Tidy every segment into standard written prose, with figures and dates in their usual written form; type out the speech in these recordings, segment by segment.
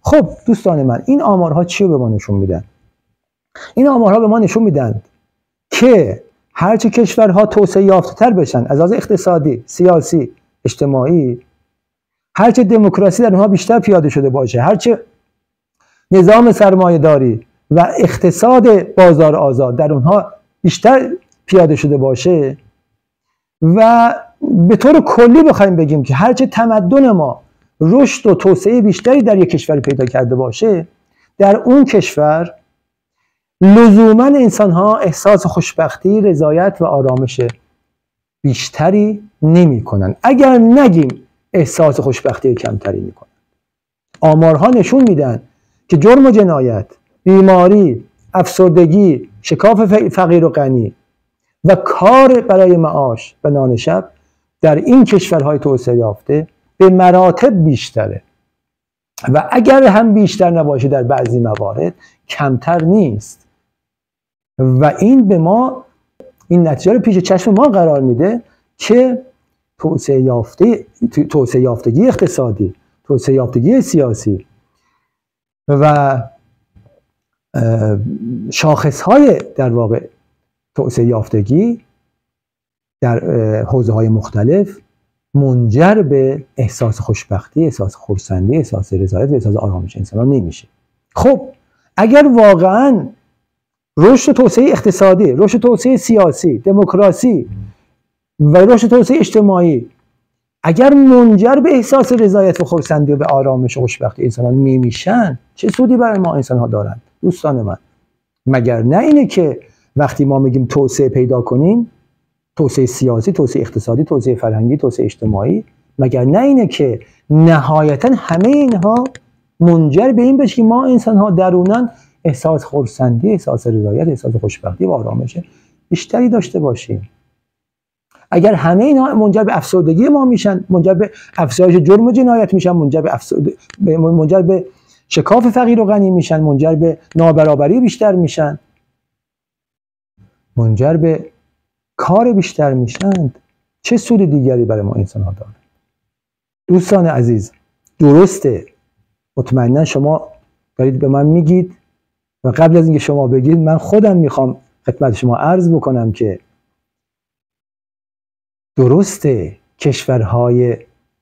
خب دوستان من، این آمارها چی به ما نشون میدن؟ این آمارها به ما نشون میدن که هرچه کشورها توسعه یافته تر بشن از لحاظ اقتصادی، سیاسی، اجتماعی، هرچه دموکراسی در اونها بیشتر پیاده شده باشه، هرچه نظام سرمایه‌داری و اقتصاد بازار آزاد در اونها بیشتر پیاده شده باشه و به طور کلی بخوایم بگیم که هرچه تمدن ما رشد و توسعه بیشتری در یک کشور پیدا کرده باشه، در اون کشور لزوما انسان‌ها احساس خوشبختی، رضایت و آرامش بیشتری نمی‌کنن. اگر نگیم احساس خوشبختی کمتری می‌کنن. آمارها نشون میدن که جرم و جنایت، بیماری، افسردگی، شکاف فقیر و غنی و کار برای معاش و نان شب در این کشورهای توسعه یافته به مراتب بیشتره و اگر هم بیشتر نباشه در بعضی موارد کمتر نیست و این به ما این نتیجه رو پیش چشم ما قرار میده که توسعه یافتگی اقتصادی، توسعه یافتگی سیاسی و شاخصهای در واقع توسعه یافتگی در حوزه‌های مختلف منجر به احساس خوشبختی، احساس خرسندی، احساس رضایت و احساس آرامش انسان نمیشه. خب اگر واقعاً رشد توسعه اقتصادی، رشد توسعه سیاسی، دموکراسی و رشد توسعه اجتماعی اگر منجر به احساس رضایت و خرسندی و به آرامش و خوشبختی انسان نمیشن، چه سودی برای ما انسان ها دارند دوستان من؟ مگر نه اینه که وقتی ما میگیم توسعه پیدا کنیم، توسعه سیاسی، توسعه اقتصادی، توسعه فرهنگی، توسعه اجتماعی، مگر نه اینه که نهایتا همه اینها منجر به این بشه که ما انسان ها درونن احساس خرسندی، احساس رضایت، احساس خوشبختی و آرامش بیشتری داشته باشیم؟ اگر همه اینا منجر به افسردگی ما میشن، منجر به افزایش جرم و جنایت میشن، منجر به شکاف فقیر و غنی میشن، منجر به نابرابری بیشتر میشن، منجر به کار بیشتر میشن، چه سود دیگری برای ما انسان ها دارند؟ دوستان عزیز، درسته، مطمئنا شما دارید به من میگید و قبل از اینکه شما بگید من خودم میخوام خدمت شما عرض بکنم که درسته کشورهای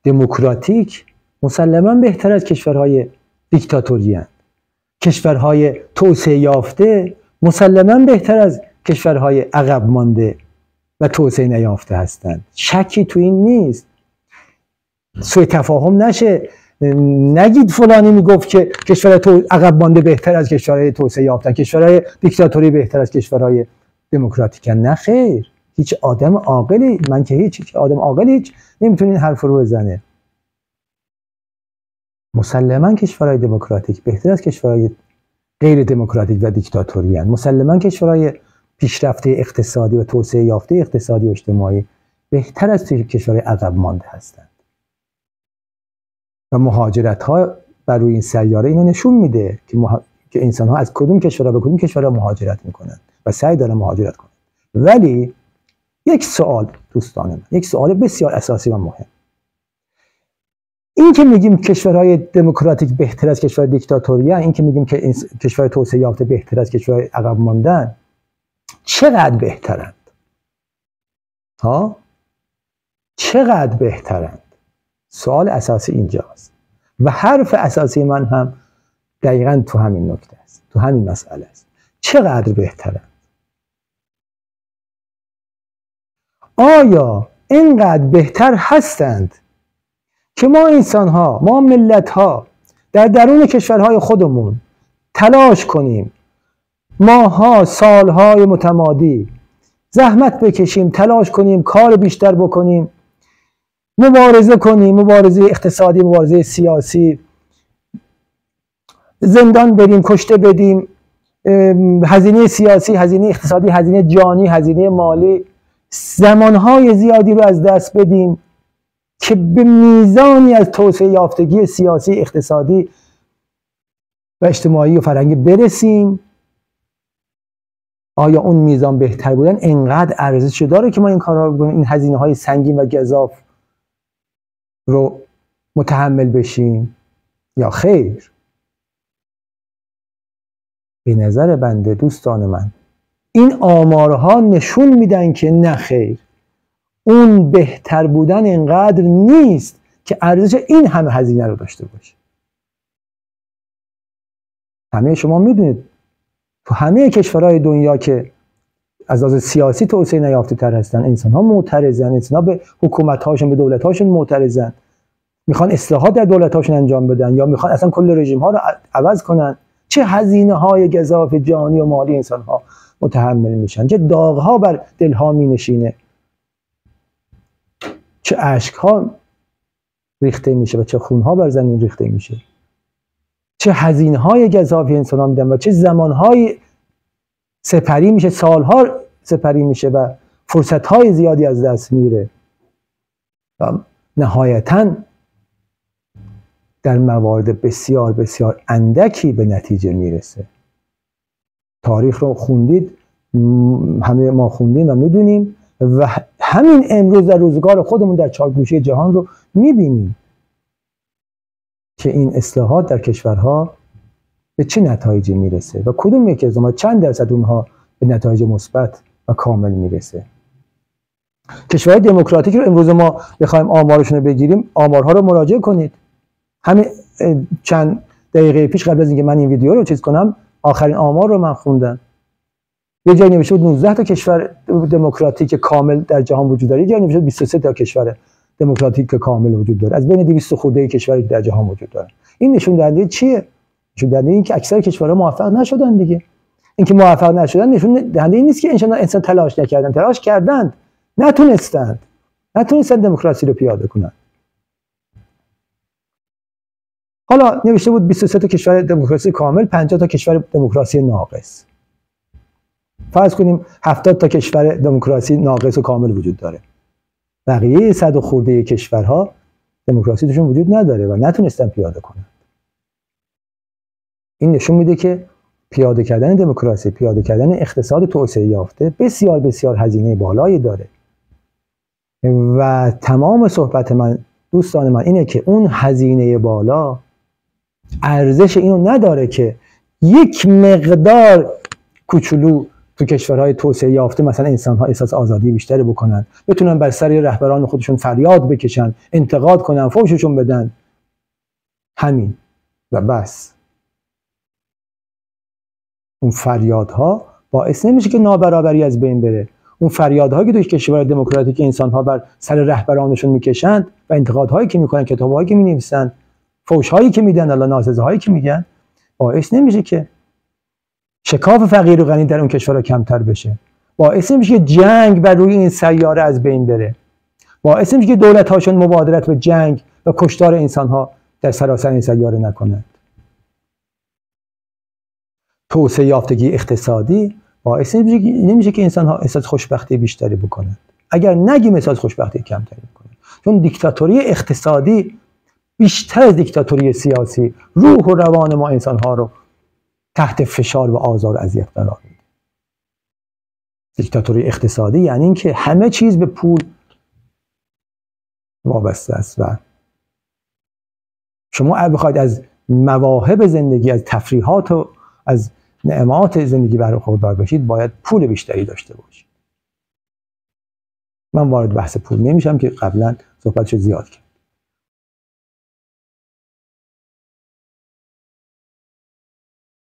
دموکراتیک مسلماً بهتر از کشورهای دیکتاتوری هستند. کشورهای توسعه یافته مسلماً بهتر از کشورهای عقب مانده و توسعه نیافته هستند. شکی تو این نیست. سوء تفاهم نشه، نگید فلانی میگفت که کشورهای عقب مانده بهتر از کشورهای توسعه یافته، کشورهای دیکتاتوری بهتر از کشورهای دموکراتیک. نه خیر، هیچ آدم عاقلی، من که هیچ آدم عاقلی نمیتونه این حرف رو بزنه. مسلماً کشورهای دموکراتیک بهتر از کشورهای غیر دموکراتیک و دیکتاتوری هستند. مسلماً کشورهای پیشرفته اقتصادی و توسعه یافته اقتصادی و اجتماعی بهتر از کشورهای عقب مانده هستند. و مهاجرت ها بر روی این سیاره اینو نشون میده که انسان ها از کدوم کشورها به کدوم کشورها مهاجرت میکنند و سعی دارن مهاجرت کنند. ولی یک سوال دوستان من، یک سوال بسیار اساسی و مهم، این که میگیم کشورهای دموکراتیک بهتر از کشور دیکتاتوری، این که میگیم که کشور توسعه یافته بهتر از کشور عقب ماندن، چقدر بهترند؟ چقدر بهترند؟ سوال اساسی اینجاست و حرف اساسی من هم دقیقاً تو همین نکته است، تو همین مسئله است. چقدر بهترند؟ آیا اینقدر بهتر هستند که ما انسان‌ها، ما ملت‌ها در درون کشورهای خودمون تلاش کنیم، ماها، سالهای متمادی زحمت بکشیم، تلاش کنیم، کار بیشتر بکنیم، مبارزه کنیم، مبارزه اقتصادی، مبارزه سیاسی، زندان بریم، کشته بدیم، هزینه سیاسی، هزینه اقتصادی، هزینه جانی، هزینه مالی، زمانهای زیادی رو از دست بدیم که به میزانی از توسعه یافتگی سیاسی، اقتصادی و اجتماعی و فرهنگی برسیم؟ آیا اون میزان بهتر بودن انقدر ارزش داره که ما این کارا رو بکنیم، این هزینه های سنگین و گزاف رو متحمل بشیم یا خیر؟ به نظر بنده دوستان من این آمارها نشون میدن که نه خیر، اون بهتر بودن اینقدر نیست که ارزش این همه هزینه رو داشته باشه. همه شما میدونید تو همه کشورهای دنیا که از لحاظ سیاسی توسعه نیافته تر هستن، انسان ها معترضن، انسان ها به حکومت هاشون، به دولت هاشون معترضن، میخوان اصلاحات در دولت هاشون انجام بدن یا میخوان اصلا کل رژیم ها رو عوض کنن. چه هزینه های گزاف جانی و مالی انسان ها متحمل میشن، چه داغ ها بر دل ها مینشینه، چه اشک ها ریخته میشه و چه خون ها بر زمین ریخته میشه، چه هزینه های گزافی انسان ها میدن و چه زمان های سپری میشه، سالها سپری میشه و فرصت های زیادی از دست میره و نهایتاً در موارد بسیار بسیار اندکی به نتیجه میرسه. تاریخ رو خوندید، همه ما خوندیم و میدونیم و همین امروز در روزگار خودمون در چارگوشه جهان رو میبینیم که این اصلاحات در کشورها به چه نتایجی میرسه و کدوم یکی از اونها، چند درصد اونها به نتایج مثبت و کامل میرسه. کشورهای دموکراتیک رو امروز ما بخوایم آمارشون رو بگیریم، آمارها رو مراجعه کنید. همین چند دقیقه پیش قبل از اینکه من این ویدیو رو چیز کنم، آخرین آمار رو من خوندم. یه جایی نوشته بود 19 تا کشور دموکراتیک کامل در جهان وجود داره، یه جایی نوشته بود 23 تا کشور دموکراتیک کامل وجود داره از بین 200 خورده کشوری که در جهان وجود داره. این نشون دهنده چیه؟ نشون دهنده این که اکثر کشورها موفق نشدن دیگه. اینکه موفق نشدن نشون دهنده این نیست که انسان تلاش نکردن، تلاش کردند، نتونستن دموکراسی رو پیاده کنن. حالا نوشته بود 23 تا کشور دموکراسی کامل، 50 تا کشور دموکراسی ناقص. فرض کنیم 70 تا کشور دموکراسی ناقص و کامل وجود داره. بقیه 100 خورده کشورها دموکراسی توشون وجود نداره و نتونستن پیاده کنن. این نشون میده که پیاده کردن دموکراسی، پیاده کردن اقتصاد توسعه یافته بسیار بسیار هزینه بالایی داره. و تمام صحبت من دوستان من اینه که اون هزینه بالا ارزش اینو نداره که یک مقدار کوچولو تو کشورهای توسعه یافته مثلا انسان‌ها احساس آزادی بیشتری بکنن، بتونن بر سر رهبران خودشون فریاد بکشن، انتقاد کنن، فوششون بدن، همین و بس. اون فریادها باعث نمیشه که نابرابری از بین بره. اون فریادهایی که توی کشورهای دموکراتیک انسان‌ها بر سر رهبرانشون میکشند و انتقادهایی که میکنن، کتاب‌هایی که مینویسن، فوش‌هایی که میدن، الله ناسزاهایی که میگن، باعث نمیشه که شکاف فقیر و غنی در اون کشورها کمتر بشه. باعث نمیشه که جنگ بر روی این سیاره از بین بره. باعث نمیشه که دولت‌هاشون مبادرت به جنگ و کشتار انسان‌ها در سراسر این سیاره نکنند. توسعه یافتگی اقتصادی باعث نمیشه که انسان‌ها احساس خوشبختی بیشتری بکنند. اگر نگیم احساس خوشبختی کمتری بکنند. چون دیکتاتوری اقتصادی بیشتر از دیکتاتوری سیاسی روح و روان ما انسان‌ها رو تحت فشار و آزار و اذیت قرار میده. دیکتاتوری اقتصادی یعنی اینکه همه چیز به پول وابسته است و شما بخواید از مواهب زندگی، از تفریحات و از نعمات زندگی برخوردار باشید، باید پول بیشتری داشته باشید. من وارد بحث پول نمیشم که قبلا صحبتش زیاد کردم.